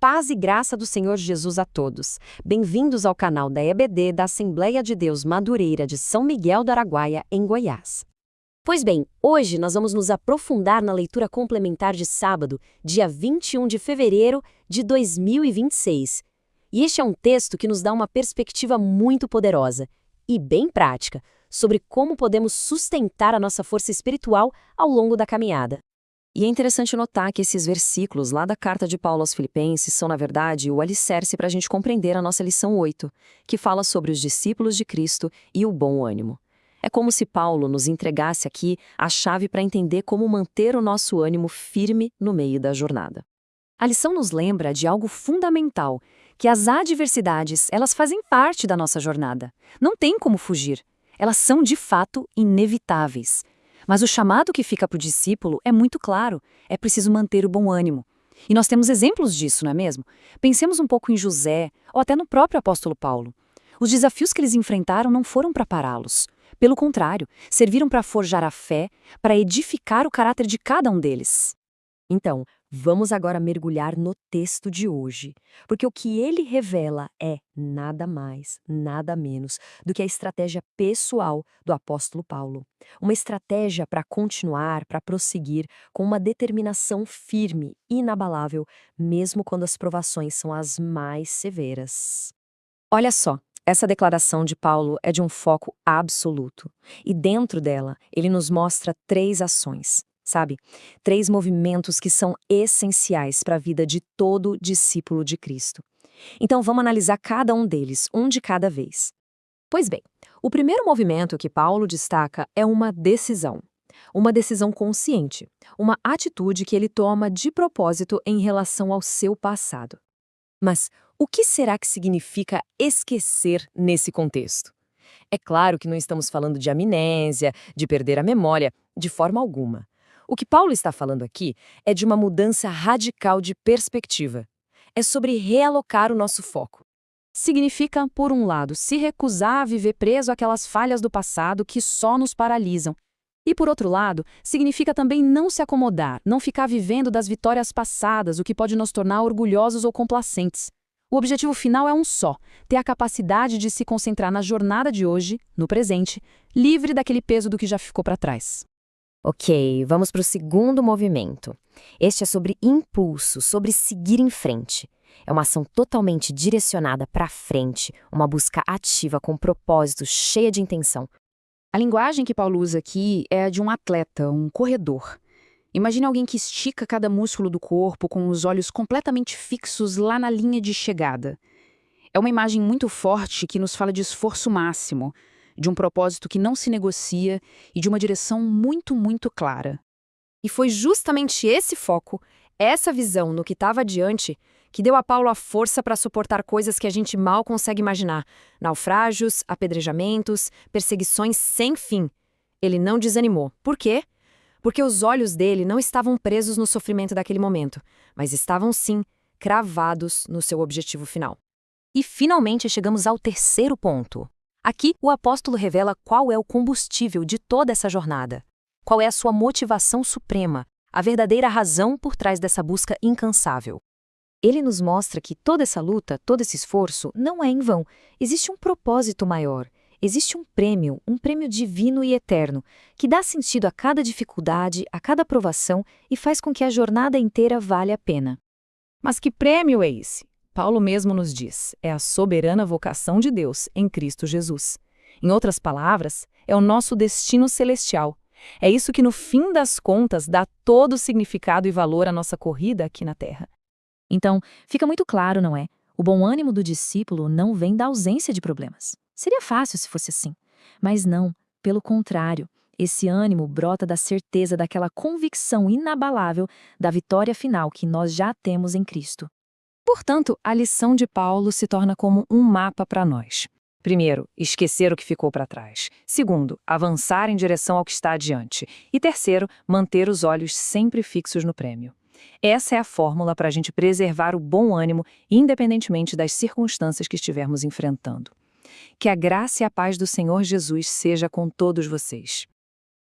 Paz e graça do Senhor Jesus a todos. Bem-vindos ao canal da EBD da Assembleia de Deus Madureira de São Miguel do Araguaia, em Goiás. Pois bem, hoje nós vamos nos aprofundar na leitura complementar de sábado, dia 21 de fevereiro de 2026. E este é um texto que nos dá uma perspectiva muito poderosa e bem prática sobre como podemos sustentar a nossa força espiritual ao longo da caminhada. E é interessante notar que esses versículos lá da carta de Paulo aos Filipenses são, na verdade, o alicerce para a gente compreender a nossa lição 8, que fala sobre os discípulos de Cristo e o bom ânimo. É como se Paulo nos entregasse aqui a chave para entender como manter o nosso ânimo firme no meio da jornada. A lição nos lembra de algo fundamental, que as adversidades, elas fazem parte da nossa jornada. Não tem como fugir. Elas são, de fato, inevitáveis. Mas o chamado que fica para o discípulo é muito claro, é preciso manter o bom ânimo. E nós temos exemplos disso, não é mesmo? Pensemos um pouco em José, ou até no próprio apóstolo Paulo. Os desafios que eles enfrentaram não foram para pará-los. Pelo contrário, serviram para forjar a fé, para edificar o caráter de cada um deles. Então, vamos agora mergulhar no texto de hoje, porque o que ele revela é nada mais, nada menos do que a estratégia pessoal do apóstolo Paulo. Uma estratégia para continuar, para prosseguir com uma determinação firme, inabalável, mesmo quando as provações são as mais severas. Olha só, essa declaração de Paulo é de um foco absoluto, e dentro dela ele nos mostra 3 ações. Sabe? 3 movimentos que são essenciais para a vida de todo discípulo de Cristo. Então vamos analisar cada um deles, um de cada vez. Pois bem, o primeiro movimento que Paulo destaca é uma decisão consciente, uma atitude que ele toma de propósito em relação ao seu passado. Mas o que será que significa esquecer nesse contexto? É claro que não estamos falando de amnésia, de perder a memória, de forma alguma. O que Paulo está falando aqui é de uma mudança radical de perspectiva. É sobre realocar o nosso foco. Significa, por um lado, se recusar a viver preso àquelas falhas do passado que só nos paralisam. E, por outro lado, significa também não se acomodar, não ficar vivendo das vitórias passadas, o que pode nos tornar orgulhosos ou complacentes. O objetivo final é um só: ter a capacidade de se concentrar na jornada de hoje, no presente, livre daquele peso do que já ficou para trás. Ok, vamos para o segundo movimento. Este é sobre impulso, sobre seguir em frente. É uma ação totalmente direcionada para frente, uma busca ativa com propósito, cheia de intenção. A linguagem que Paulo usa aqui é a de um atleta, um corredor. Imagine alguém que estica cada músculo do corpo com os olhos completamente fixos lá na linha de chegada. É uma imagem muito forte que nos fala de esforço máximo, de um propósito que não se negocia e de uma direção muito, muito clara. E foi justamente esse foco, essa visão no que estava adiante, que deu a Paulo a força para suportar coisas que a gente mal consegue imaginar: naufrágios, apedrejamentos, perseguições sem fim. Ele não desanimou. Por quê? Porque os olhos dele não estavam presos no sofrimento daquele momento, mas estavam sim cravados no seu objetivo final. E finalmente chegamos ao terceiro ponto. Aqui, o apóstolo revela qual é o combustível de toda essa jornada. Qual é a sua motivação suprema, a verdadeira razão por trás dessa busca incansável. Ele nos mostra que toda essa luta, todo esse esforço, não é em vão. Existe um propósito maior. Existe um prêmio divino e eterno, que dá sentido a cada dificuldade, a cada provação e faz com que a jornada inteira valha a pena. Mas que prêmio é esse? Paulo mesmo nos diz, é a soberana vocação de Deus em Cristo Jesus. Em outras palavras, é o nosso destino celestial. É isso que, no fim das contas, dá todo o significado e valor à nossa corrida aqui na Terra. Então, fica muito claro, não é? O bom ânimo do discípulo não vem da ausência de problemas. Seria fácil se fosse assim. Mas não, pelo contrário. Esse ânimo brota da certeza daquela convicção inabalável da vitória final que nós já temos em Cristo. Portanto, a lição de Paulo se torna como um mapa para nós. Primeiro, esquecer o que ficou para trás. Segundo, avançar em direção ao que está adiante. E terceiro, manter os olhos sempre fixos no prêmio. Essa é a fórmula para a gente preservar o bom ânimo, independentemente das circunstâncias que estivermos enfrentando. Que a graça e a paz do Senhor Jesus seja com todos vocês.